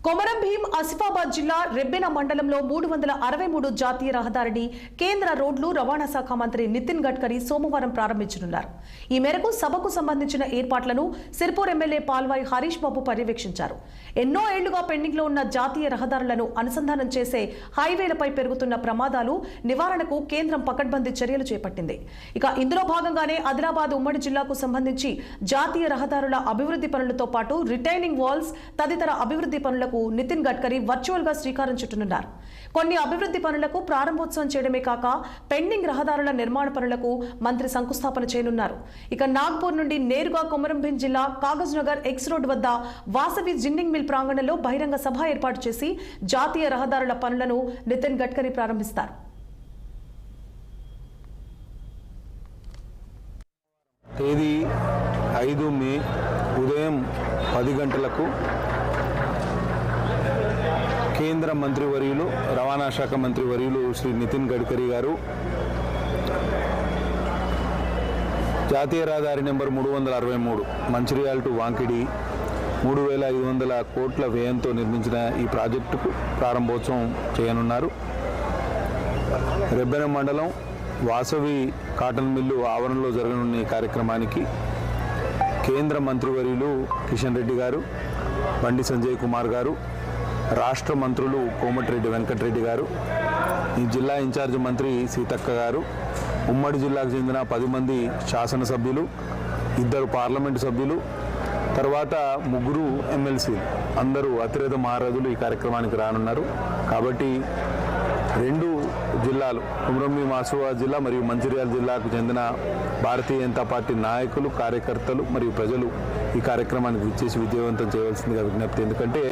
కొమరం భీం ఆసిఫాబాద్ జిల్లా రెబ్బెన మండలంలో 363 జాతీయ రహదారిని కేంద్ర రోడ్లు రవాణా శాఖ మంత్రి నితిన్ గడ్కరీ సోమవారం ప్రారంభించనున్నారు. ఈ మేరకు సభకు సంబంధించిన ఏర్పాట్లను సిర్పూర్ ఎమ్మెల్యే పాల్వాయి హరీష్ బాబు పర్యవేక్షించారు. ఎన్నో ఏళ్లుగా పెండింగ్ లో ఉన్న జాతీయ రహదారులను అనుసంధానం చేసే హైవేలపై పెరుగుతున్న ప్రమాదాలు నివారణకు కేంద్రం పకడ్బందీ చర్యలు చేపట్టింది. ఇక ఇందులో భాగంగానే ఆదిలాబాద్ ఉమ్మడి జిల్లాకు సంబంధించి జాతీయ రహదారుల అభివృద్ధి పనులతో పాటు రిటైనింగ్ వాల్స్ తదితర అభివృద్ధి పనులకు నితిన్ గడ్కరీ వర్చువల్ గా శ్రీకారం చుట్టనున్నారు. కొన్ని అభివృద్ధి పనులకు ప్రారంభోత్సవం చేయడమే కాక పెండింగ్ రహదారుల నిర్మాణ పనులకు మంత్రి శంకుస్థాపన చేయనున్నారు. ఇక నాగ్పూర్ నుండి నేరుగా కొమరం భీం జిల్లా కాగజ్ నగర్ ఎక్స్ రోడ్ వద్ద వాసవి జిన్నింగ్ మిల్ ప్రాంగణంలో బహిరంగ సభ ఏర్పాటు చేసి జాతీయ రహదారుల పనులను నితిన్ గడ్కరీ ప్రారంభిస్తారు. తేదీ 5 మే ఉదయం 10 గంటలకు కేంద్ర మంత్రివర్యులు రవాణా శాఖ మంత్రివర్యులు శ్రీ నితిన్ గడ్కరీ గారు జాతీయ రహదారి నెంబర్ 363 మంచిర్యాల టు వాంకిడి 3500 కోట్ల వ్యయంతో నిర్మించిన ఈ ప్రాజెక్టుకు ప్రారంభోత్సవం చేయనున్నారు. రెబ్బెన మండలం వాసవి కాటన్ మిల్లు ఆవరణలో జరగనున్న ఈ కార్యక్రమానికి కేంద్ర మంత్రివర్యులు కిషన్ రెడ్డి గారు, బండి సంజయ్ కుమార్ గారు, రాష్ట్ర మంత్రులు కోమటిరెడ్డి వెంకటరెడ్డి గారు, ఈ జిల్లా ఇన్ఛార్జ్ మంత్రి సీతక్క గారు, ఉమ్మడి జిల్లాకు చెందిన 10 మంది శాసనసభ్యులు, 2 పార్లమెంటు సభ్యులు, తర్వాత 3 ఎమ్మెల్సీలు అందరూ అతిరథ మహారథులు ఈ కార్యక్రమానికి రానున్నారు. కాబట్టి 2 జిల్లాలు కొమరం భీం ఆసిఫాబాద్ జిల్లా మరియు మంచిర్యాల జిల్లాకు చెందిన భారతీయ జనతా పార్టీ నాయకులు, కార్యకర్తలు మరియు ప్రజలు ఈ కార్యక్రమానికి విచ్చేసి విజయవంతం చేయవలసిందిగా విజ్ఞప్తి. ఎందుకంటే